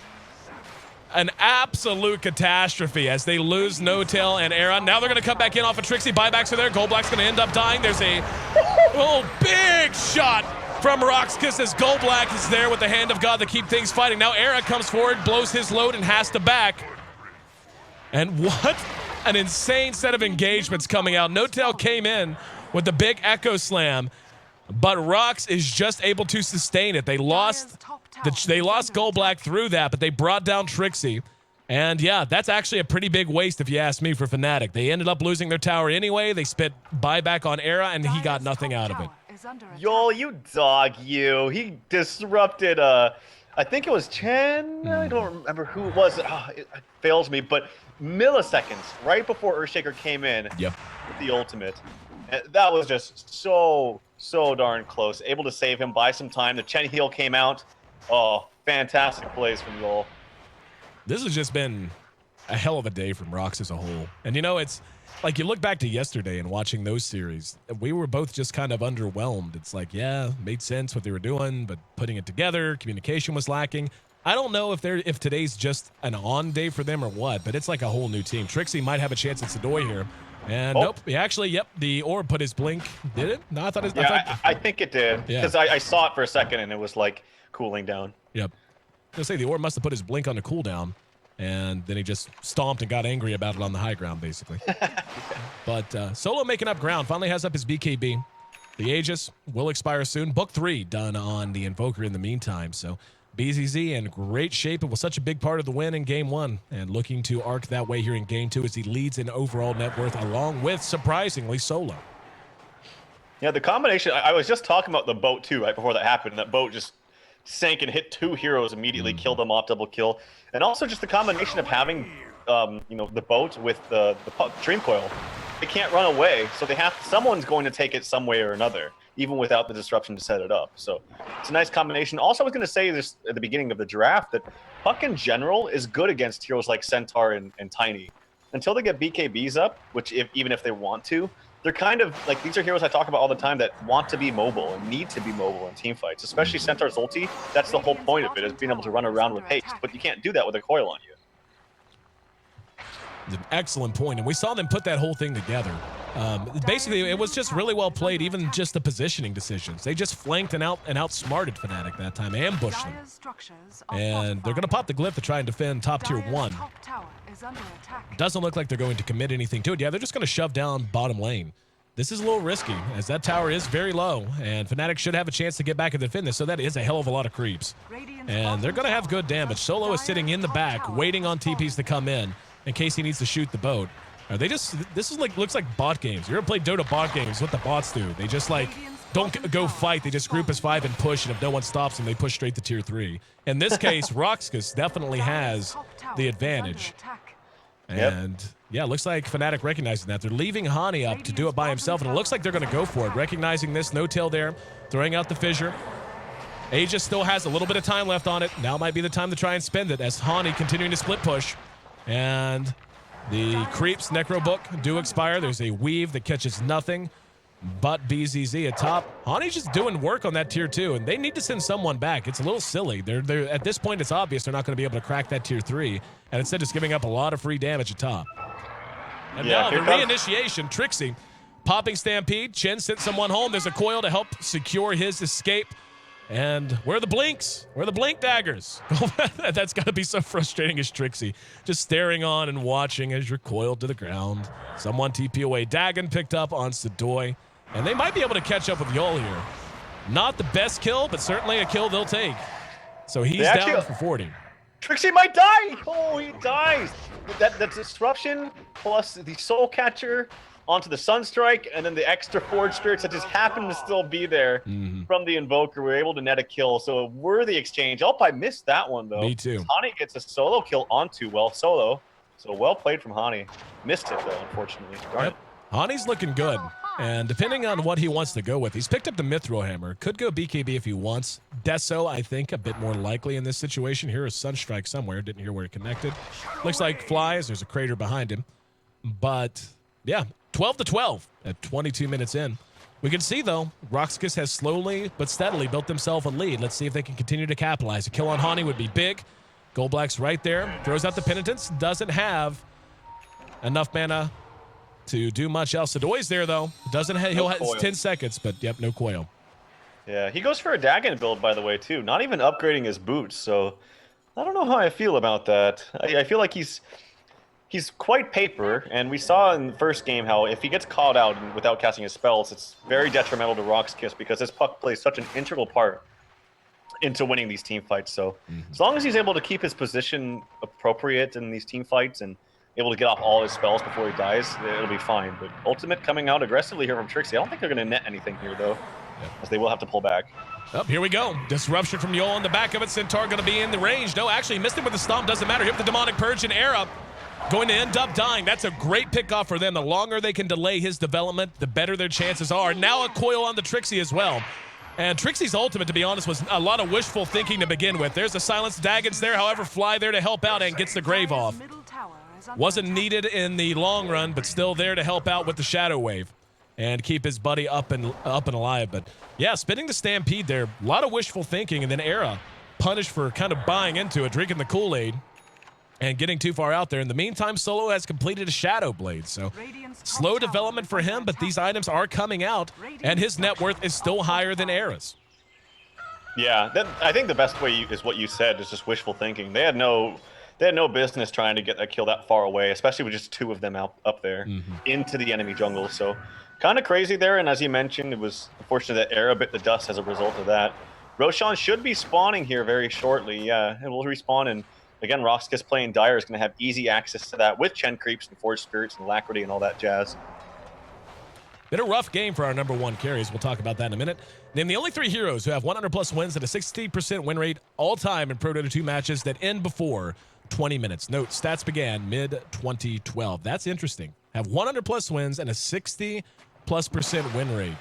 an absolute catastrophe as they lose No-Tail and Era. Now they're going to come back in off of Trixie. Buybacks are there. Goldblack's going to end up dying. There's a big shot from RoX.KIS as Goldblack is there with the hand of God to keep things fighting. Now Era comes forward, blows his load, and has to back. And what an insane set of engagements coming out. No-Tail came in with the big Echo Slam, but RoX is just able to sustain it. They lost Goldblack through that, but they brought down Trixie. And yeah, that's actually a pretty big waste if you ask me for Fnatic. They ended up losing their tower anyway. They spit buyback on Era, and he got nothing out of it. Yo, you dog, you. He disrupted, I think it was Chen. I don't remember who it was. It fails me, but milliseconds right before Earthshaker came in with the ultimate. That was just so darn close. Able to save him, buy some time. The Chen heal came out. Oh, fantastic plays from Yol. This has just been a hell of a day from RoX as a whole. And you know, it's like you look back to yesterday and watching those series, we were both just kind of underwhelmed. It's like, yeah, made sense what they were doing, but putting it together, communication was lacking. I don't know if today's just an on day for them or what, but it's like a whole new team. Trixie might have a chance at Sadoy here. And nope, he actually, the orb put his blink. Did it? No, I thought it was. Yeah, I think it did. Because I saw it for a second and it was like cooling down. Yep. I was going to say the orb must have put his blink on the cooldown. And then he just stomped and got angry about it on the high ground, basically. But Solo making up ground. Finally has up his BKB. The Aegis will expire soon. Book 3 done on the Invoker in the meantime. So BZZ in great shape. It was such a big part of the win in Game 1. And looking to arc that way here in Game 2 as he leads in overall net worth along with, surprisingly, Solo. Yeah, the combination. I was just talking about the boat, too, right before that happened. And that boat just sank and hit 2 heroes immediately, killed them off, double kill. And also just the combination of having, the boat with the Dream Coil. They can't run away, so someone's going to take it some way or another, even without the disruption to set it up. So it's a nice combination. Also, I was going to say this at the beginning of the draft, that Puck in general is good against heroes like Centaur and Tiny. Until they get BKBs up, which even if they want to, they're kind of like, these are heroes I talk about all the time that want to be mobile and need to be mobile in team fights, especially Centaur's ulti. That's the whole point of it, is being able to run around with haste, but you can't do that with a coil on you. It's an excellent point, and we saw them put that whole thing together. Basically, it was just really well played, even just the positioning decisions. They just flanked and outsmarted Fnatic that time, ambushed them. And they're going to pop the glyph to try and defend top tier 1. Doesn't look like they're going to commit anything to it. Yeah, they're just going to shove down bottom lane. This is a little risky, as that tower is very low, and Fnatic should have a chance to get back and defend this, so that is a hell of a lot of creeps. And they're going to have good damage. Solo is sitting in the back, waiting on TPs to come in case he needs to shoot the boat. Are they just, this is like, looks like bot games. You ever played Dota bot games? What the bots do? They just like, don't go fight. They just group as 5 and push, and if no one stops them, they push straight to tier 3. In this case, RoX.KIS definitely has the advantage. And yeah, it looks like Fnatic recognizing that. They're leaving Hani up to do it by himself, and it looks like they're going to go for it. Recognizing this, No-Tail there, throwing out the fissure. Aegis still has a little bit of time left on it. Now might be the time to try and spend it as Hani continuing to split push. And the creeps, Necro Book, do expire. There's a weave that catches nothing but BZZ atop. Hani's just doing work on that tier 2, and they need to send someone back. It's a little silly. They're at this point, it's obvious they're not going to be able to crack that tier 3, and instead just giving up a lot of free damage atop. And now the reinitiation, Trixie popping Stampede. Chen sent someone home. There's a coil to help secure his escape. And where are the blinks? Where are the blink daggers? That's got to be so frustrating as Trixie. Just staring on and watching as you're coiled to the ground. Someone TP away. Dagon picked up on Sadoy. And they might be able to catch up with Yol here. Not the best kill, but certainly a kill they'll take. So he's down for 40. Trixie might die! Oh, he dies! That disruption plus the Soul Catcher onto the Sunstrike, and then the extra Forge Spirits that just happened to still be there from the Invoker. We were able to net a kill, so a worthy exchange. Oh, I missed that one, though. Me too. Hani gets a solo kill onto Solo. So well played from Hani. Missed it, though, unfortunately. Darn it. Hani's looking good, and depending on what he wants to go with, he's picked up the Mithril Hammer. Could go BKB if he wants. Deso, I think, a bit more likely in this situation. Here is Sunstrike somewhere. Didn't hear where it connected. Looks like flies. There's a crater behind him. But, yeah, 12-12 at 22 minutes in. We can see, though, RoX.KIS has slowly but steadily built themselves a lead. Let's see if they can continue to capitalize. A kill on Hani would be big. Gold Black's right there. Throws out the Penitence. Doesn't have enough mana to do much else. Sadoy's there, though. Doesn't have, he'll have 10 seconds, but yep, no coil. Yeah, he goes for a Dagon build, by the way, too. Not even upgrading his boots, so I don't know how I feel about that. I feel like he's quite paper, and we saw in the first game how if he gets caught out without casting his spells, it's very detrimental to RoX.KIS because his puck plays such an integral part into winning these team fights. So as long as he's able to keep his position appropriate in these team fights and able to get off all his spells before he dies, it'll be fine. But Ultimate coming out aggressively here from Trixie. I don't think they're going to net anything here, though, as they will have to pull back. Oh, here we go. Disruption from Yol on the back of it. Centaur going to be in the range. No, actually missed him with the stomp. Doesn't matter. Hit the Demonic Purge and Era going to end up dying. That's a great pickoff for them. The longer they can delay his development, the better their chances are. Now a coil on the Trixie as well. And Trixie's ultimate, to be honest, was a lot of wishful thinking to begin with. There's a Silence Daggons there, however, Fly there to help out and gets the Grave off. Wasn't needed in the long run, but still there to help out with the Shadow Wave and keep his buddy up and alive. But yeah, spinning the Stampede there, a lot of wishful thinking, and then Era punished for kind of buying into it, drinking the Kool-Aid and getting too far out there. In the meantime, Solo has completed a Shadow Blade, so slow development for him, but these items are coming out, and his net worth is still higher than Era's. Yeah, I think the best way is what you said, is just wishful thinking. They had no business trying to get that kill that far away, especially with just two of them up there into the enemy jungle. So kind of crazy there, and as you mentioned, it was unfortunate that Era bit the dust as a result of that. Roshan should be spawning here very shortly. Yeah, it will respawn, and again, RoX.KIS playing Dire is going to have easy access to that with Chen Creeps and Forged Spirits and Alacrity and all that jazz. Been a rough game for our number one carries. We'll talk about that in a minute. Name the only 3 heroes who have 100+ wins at a 60% win rate all time in Pro Dota 2 matches that end before 20 minutes. Note, stats began mid-2012. That's interesting. Have 100+ wins and a 60+% win rate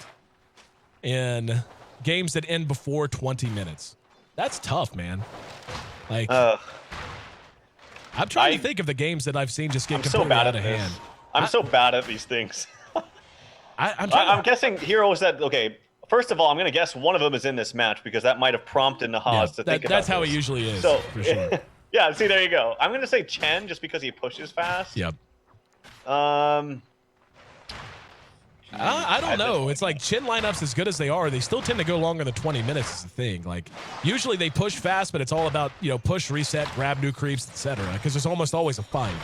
in games that end before 20 minutes. That's tough, man. Like, I'm trying to think of the games that I've seen just get completely out of hand. I'm so bad at these things. I'm guessing heroes that, okay, first of all, I'm going to guess one of them is in this match because that might have prompted Nahaz to think about that's how this. it usually is, so, for sure. Yeah, see, there you go. I'm going to say Chen just because he pushes fast. Yep. I don't know. It's like Chen lineups, as good as they are, they still tend to go longer than 20 minutes is the thing. Like, usually they push fast, but it's all about, push, reset, grab new creeps, etc. Because there's almost always a fight.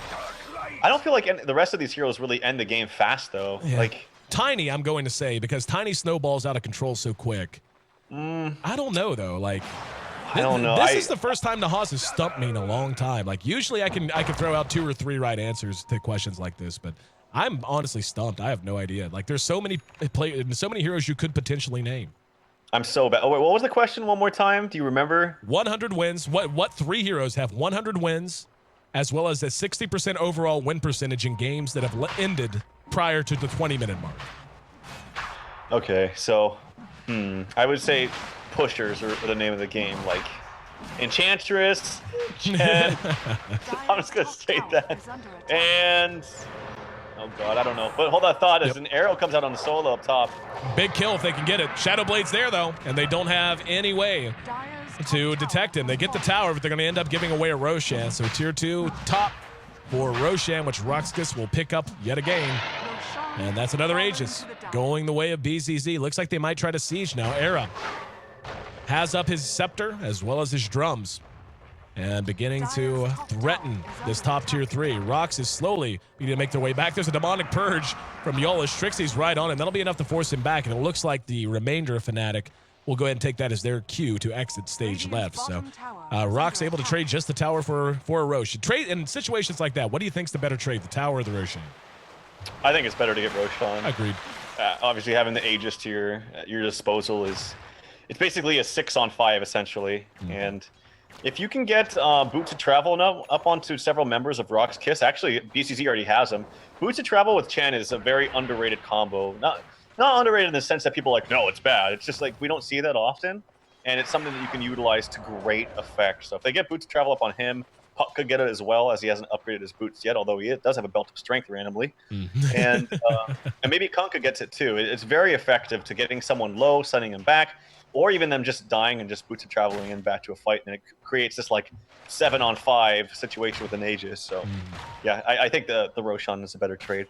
I don't feel like the rest of these heroes really end the game fast, though. Yeah. Like Tiny, I'm going to say, because Tiny snowballs out of control so quick. I don't know, though. Like, I don't know. This is the first time Nahaz has stumped me in a long time. Like, usually I can throw out 2 or 3 right answers to questions like this, but I'm honestly stumped. I have no idea. Like, there's so many heroes you could potentially name. I'm so bad. Oh, wait, what was the question one more time? Do you remember? 100 wins. What 3 heroes have 100 wins, as well as a 60% overall win percentage in games that have ended prior to the 20-minute mark? Okay, so I would say pushers are the name of the game, like Enchantress, Chen. I'm just gonna state that. And oh god, I don't know. But hold that thought as an arrow comes out on the solo up top. Big kill if they can get it. Shadow Blade's there though, and they don't have any way to detect him. They get the tower, but they're gonna end up giving away a Roshan. So tier 2 top for Roshan, which RoX.KIS will pick up yet again. And that's another Aegis going the way of BZZ. Looks like they might try to siege now. Era has up his scepter as well as his drums and beginning to threaten this top tier 3. RoX is slowly beginning to make their way back. There's a demonic purge from Yolish. Trixie's right on, and that'll be enough to force him back. And it looks like the remainder of Fnatic will go ahead and take that as their cue to exit stage left. So RoX able to trade just the tower for a Rosh. Trade in situations like that, what do you think's the better trade, the tower or the Roshan? I think it's better to get Roshan. Agreed. Obviously, having the Aegis at your disposal it's basically a 6-on-5 essentially. And if you can get Boots of Travel up onto several members of RoX.KIS, actually BCZ already has them. Boots of Travel with Chen is a very underrated combo. Not underrated in the sense that people are like, no, it's bad. It's just like we don't see that often, and it's something that you can utilize to great effect. So if they get Boots of Travel up on him, Puck could get it as well, as he hasn't upgraded his boots yet, although he does have a belt of strength randomly. And maybe Kunkka gets it too. It's very effective to getting someone low, sending him back. or even them just dying and just boots of traveling in back to a fight, and it creates this like 7-on-5 situation with an Aegis. So yeah, I think the Roshan is a better trade.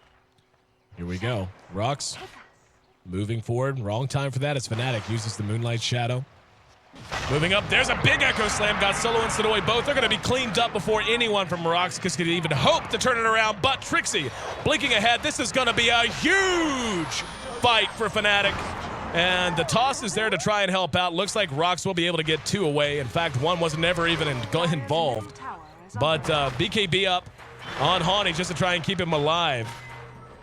Here we go. RoX moving forward. Wrong time for that as Fnatic uses the Moonlight Shadow. Moving up. There's a big Echo Slam. Got Solo and Sudoi. Both are going to be cleaned up before anyone from RoX.KIS could even hope to turn it around. But Trixie blinking ahead. This is going to be a huge fight for Fnatic. And the toss is there to try and help out. Looks like RoX will be able to get 2 away. In fact, one was never even involved. But BKB up on Hani just to try and keep him alive.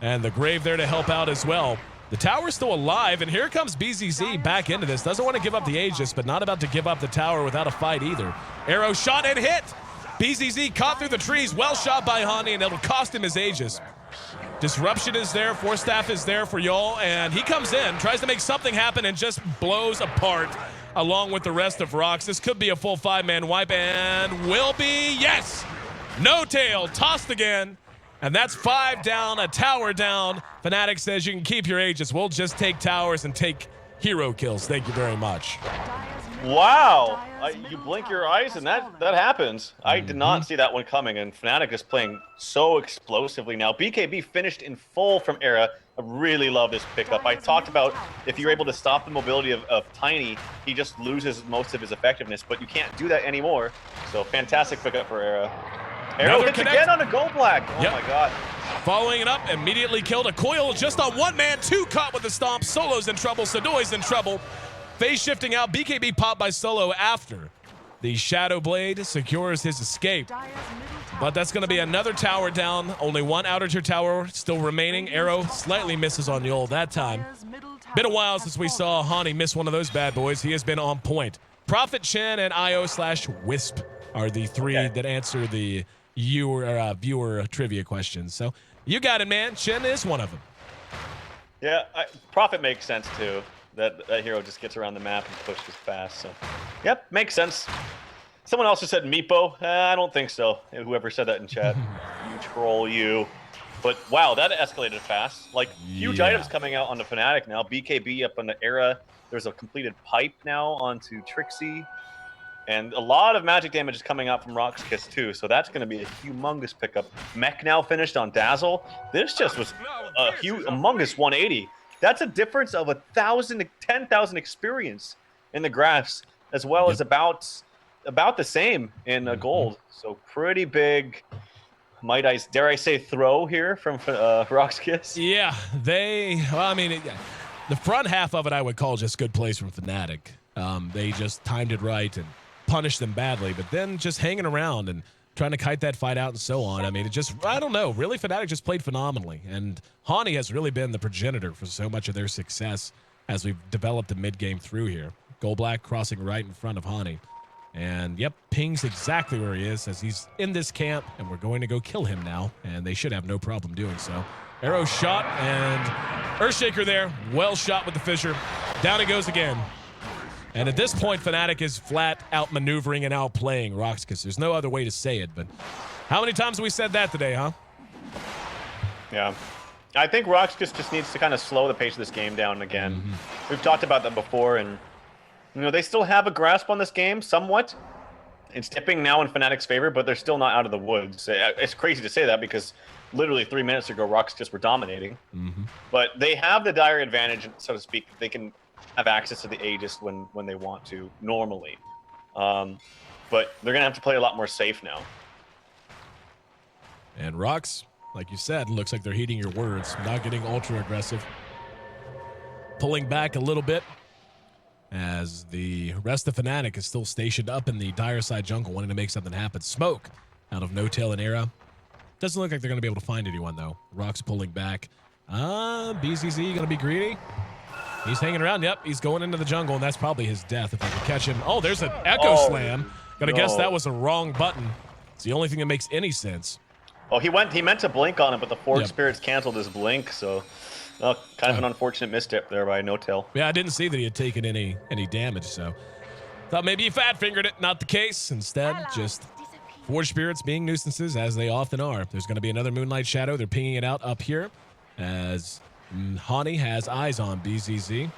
And the Grave there to help out as well. The tower's still alive, and here comes BZZ back into this. Doesn't want to give up the Aegis, but not about to give up the tower without a fight either. Arrow shot and hit. BZZ caught through the trees. Well shot by Hani, and it'll cost him his Aegis. Disruption is there. Force Staff is there for y'all, and he comes in, tries to make something happen, and just blows apart along with the rest of RoX. This could be a full 5-man wipe, and will be, yes! No tail, tossed again. And that's 5 down, a tower down. Fnatic says you can keep your Aegis. We'll just take towers and take hero kills. Thank you very much. Wow. You blink your eyes and that happens. I did not see that one coming, and Fnatic is playing so explosively now. BKB finished in full from Era. I really love this pickup. I talked about if you're able to stop the mobility of Tiny, he just loses most of his effectiveness, but you can't do that anymore. So fantastic pickup for Era. Arrow hits again on a Gold Black. Oh my god. Following it up, immediately killed a coil just on one man. 2 caught with the stomp. Solo's in trouble. Sudoi's in trouble. Phase shifting out. BKB popped by Solo after the Shadow Blade secures his escape. But that's going to be another tower down. Only one outer tier tower still remaining. Arrow slightly misses on Yul that time. Been a while since we saw Hani miss one of those bad boys. He has been on point. Prophet, Chen, and IO/Wisp are the 3 that answer the viewer trivia questions. So you got it, man. Chen is one of them. Yeah, Prophet makes sense too. That hero just gets around the map and pushes fast. So, yep, makes sense. Someone else just said Meepo. I don't think so. Whoever said that in chat, you troll, you. But wow, that escalated fast. Like huge items coming out onto Fnatic now. BKB up on the Era. There's a completed pipe now onto Trixie. And a lot of magic damage is coming out from RoX.KIS too, so that's going to be a humongous pickup. Mech now finished on Dazzle. This just was a humongous 180. That's a difference of 1,000 to 10,000 experience in the graphs, as well as about the same in gold. So pretty big, dare I say, throw here from RoX.KIS. Yeah, the front half of it I would call just good plays from Fnatic. They just timed it right and punished them badly, but then just hanging around and trying to kite that fight out and so on. I mean, I don't know. Really, Fnatic just played phenomenally, and Hani has really been the progenitor for so much of their success as we've developed the mid-game through here. Gold Black crossing right in front of Hani. And, yep, pings exactly where he is as he's in this camp, and we're going to go kill him now, and they should have no problem doing so. Arrow shot, and Earthshaker there. Well shot with the Fissure. Down he goes again. And at this point, Fnatic is flat out maneuvering and outplaying RoX.KIS. There's no other way to say it, but how many times have we said that today, huh? Yeah. I think RoX.KIS just needs to kind of slow the pace of this game down again. We've talked about that before, and they still have a grasp on this game somewhat. It's tipping now in Fnatic's favor, but they're still not out of the woods. It's crazy to say that because literally 3 minutes ago, RoX.KIS were dominating. But they have the dire advantage, so to speak. They can have access to the Aegis when they want to normally. But they're going to have to play a lot more safe now. And RoX, like you said, looks like they're heeding your words. Not getting ultra aggressive. Pulling back a little bit as the rest of Fnatic is still stationed up in the dire side jungle wanting to make something happen. Smoke out of No Tail and Era. Doesn't look like they're going to be able to find anyone, though. RoX pulling back. BZZ going to be greedy. He's hanging around. Yep, he's going into the jungle, and that's probably his death if I can catch him. Oh, there's an Echo Slam. Gotta guess that was a wrong button. It's the only thing that makes any sense. Oh, he meant to blink on it, but the Forge Spirits canceled his blink, so kind of an unfortunate misstep there by No Tail. Yeah, I didn't see that he had taken any damage, so thought maybe he fat-fingered it. Not the case. Instead, just Forge Spirits being nuisances, as they often are. There's going to be another Moonlight Shadow. They're pinging it out up here as Hani has eyes on BZZ.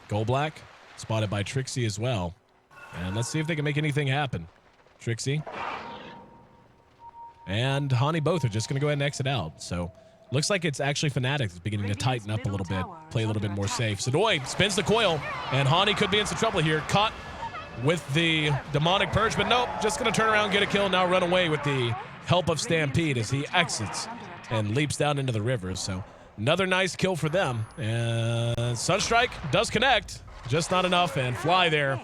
Gold Black spotted by Trixie as well. And let's see if they can make anything happen. Trixie and Hani both are just going to go ahead and exit out. So looks like it's actually Fnatic that's beginning to tighten up a little bit, play a little bit more safe. Sadoy spins the coil, and Hani could be in some trouble here. Caught with the demonic purge, but nope, just going to turn around, get a kill, now run away with the help of Stampede as he exits and leaps down into the river. So another nice kill for them. And Sunstrike does connect, just not enough, and Fly there.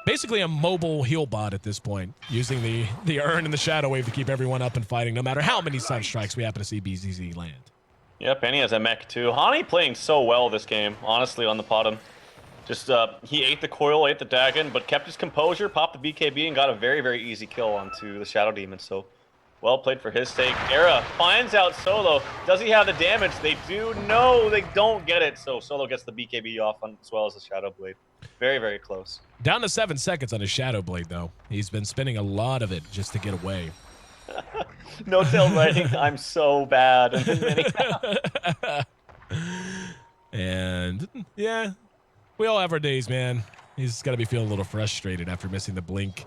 Basically a mobile heal bot at this point, using the Urn and the Shadow Wave to keep everyone up and fighting, no matter how many Sunstrikes we happen to see BZZ land. Yep, and he has a mech too. Hani playing so well this game, honestly, on the bottom. Just, he ate the coil, ate the Dagon, but kept his composure, popped the BKB, and got a very, very easy kill onto the Shadow Demon. So, well played for his sake. Era finds out Solo. Does he have the damage? They do. No, they don't get it. So, Solo gets the BKB off as well as the Shadow Blade. Very, very close. Down to 7 seconds on his Shadow Blade, though. He's been spending a lot of it just to get away. No-tail writing, I'm so bad. And, yeah, we all have our days, man. He's got to be feeling a little frustrated after missing the Blink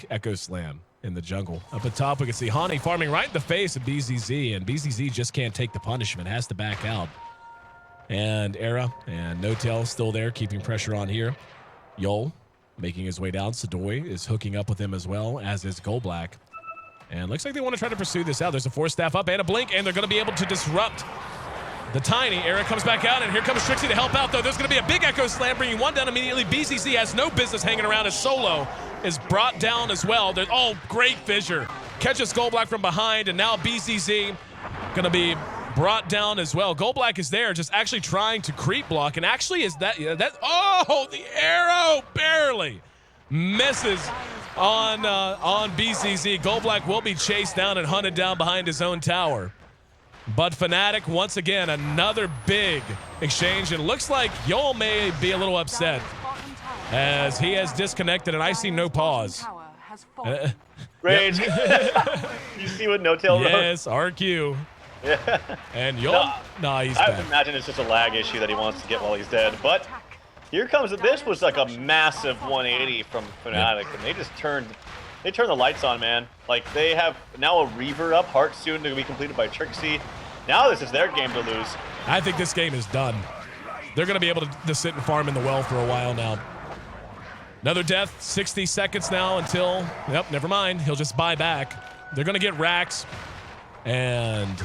Echo Slam in the jungle. Up at top, we can see Hani farming right in the face of BZZ, and BZZ just can't take the punishment, has to back out. And Era and No-Tail still there, keeping pressure on here. Yol making his way down. Sadoy is hooking up with him as well, as is Goldblack. And looks like they want to try to pursue this out. There's a Force Staff up and a Blink, and they're going to be able to disrupt the Tiny. Era comes back out, and here comes Trixie to help out, though. There's going to be a big Echo Slam, bringing one down immediately. BZZ has no business hanging around as Solo is brought down as well. Oh, great fissure. Catches Goldblack from behind, and now BZZ going to be brought down as well. Goldblack is there, just actually trying to creep block, and actually is that oh, the arrow barely misses on BZZ. Goldblack will be chased down and hunted down behind his own tower. But Fnatic, once again, another big exchange. It looks like Yol may be a little upset as he has disconnected, and I see no pause. Rage. You see what No-Tail wrote? Yes, RQ. Yeah. And Yol, nah, he's back. I imagine it's just a lag issue that he wants to get while he's dead. But here comes this was like a massive 180 from Fnatic, and they just turned the lights on, man. Like they have now a Reaver up, Heart soon to be completed by Trixie. Now this is their game to lose. I think this game is done. They're going to be able to sit and farm in the well for a while now. Another death, 60 seconds now until, yep, never mind. He'll just buy back. They're going to get racks. And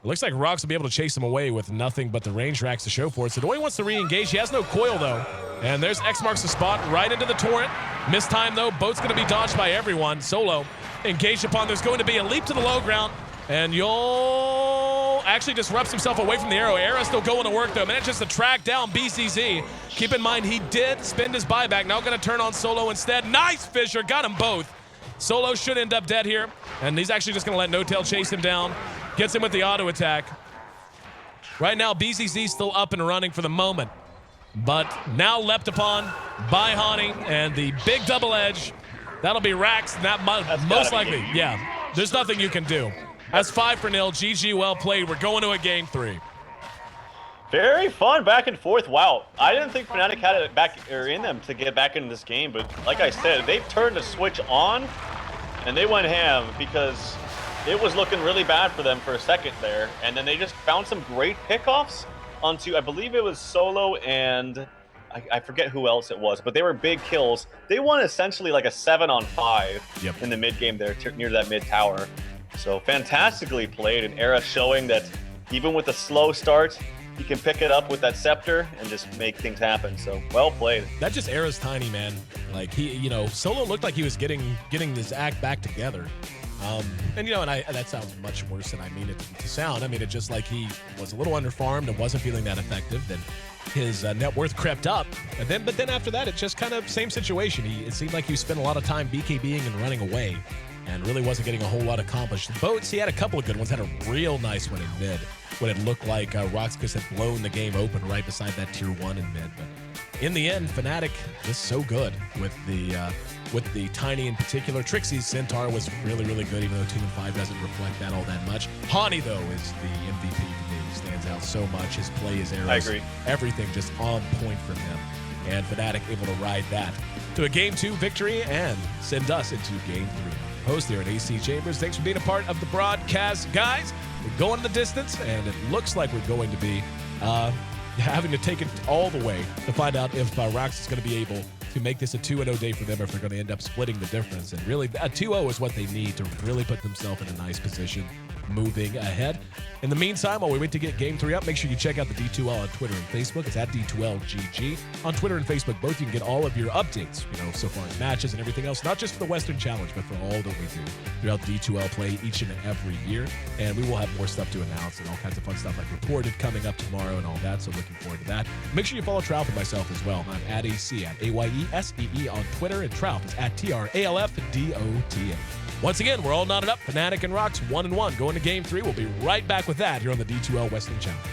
it looks like RoX will be able to chase him away with nothing but the range racks to show for it. Sadoy wants to re-engage. He has no coil, though. And there's X marks the spot right into the torrent. Missed time, though. Boat's going to be dodged by everyone. Solo engaged upon. There's going to be a leap to the low ground. And Yol actually disrupts himself away from the arrow. Era still going to work, though. Manages to track down BZZ. Keep in mind, he did spend his buyback. Now going to turn on Solo instead. Nice fissure. Got them both. Solo should end up dead here, and he's actually just going to let No-Tail chase him down. Gets him with the auto attack. Right now, BZZ still up and running for the moment, but now leapt upon by Hani, and the big double edge. That'll be Rax, and that most likely, yeah. There's nothing you can do. That's 5-0. GG, well played. We're going to a game 3. Very fun back and forth. Wow, I didn't think Fnatic had it back or in them to get back into this game, but like I said, they've turned the switch on and they went ham because it was looking really bad for them for a second there, and then they just found some great pickoffs onto, I believe it was Solo and I forget who else it was, but they were big kills. They won essentially like a 7-on-5 in the mid game there near that mid tower. So fantastically played, and Era showing that even with a slow start, he can pick it up with that scepter and just make things happen. So well played. That just Era's Tiny, man. Like he, Solo looked like he was getting this act back together. And that sounds much worse than I mean it to sound. I mean, it just like he was a little underfarmed and wasn't feeling that effective. Then his net worth crept up, but then after that, it's just kind of same situation. It seemed like he spent a lot of time BKBing and running away, and really wasn't getting a whole lot accomplished. Boats, he had a couple of good ones. Had a real nice one in mid when it looked like RoX.KIS had blown the game open right beside that tier 1 in mid. But in the end, Fnatic just so good with the with the Tiny in particular. Trixie's Centaur was really, really good, even though 2 and 5 doesn't reflect that all that much. Hani, though, is the MVP to me. He stands out so much. His play, his arrows, I agree. Everything just on point from him. And Fnatic able to ride that to a Game 2 victory and send us into Game 3. Host here at AC Chambers. Thanks for being a part of the broadcast. Guys, we're going the distance, and it looks like we're going to be having to take it all the way to find out if RoX is going to be able to make this a 2-0 day for them, if they're going to end up splitting the difference. And really, a 2-0 is what they need to really put themselves in a nice position moving ahead. In the meantime, while we wait to get Game 3 up, make sure you check out the D2L on Twitter and Facebook. It's at D2LGG. On Twitter and Facebook, both, you can get all of your updates, so far as matches and everything else, not just for the Western Challenge, but for all that we do throughout D2L play each and every year. And we will have more stuff to announce and all kinds of fun stuff like Reported coming up tomorrow and all that, so looking forward to that. Make sure you follow Trout and myself as well. I'm at AC, at AYESEE on Twitter, and Trout is at TRALFDOTA. Once again, we're all knotted up. Fnatic and RoX 1-1 going to Game 3. We'll be right back with that here on the D2L Western Challenge.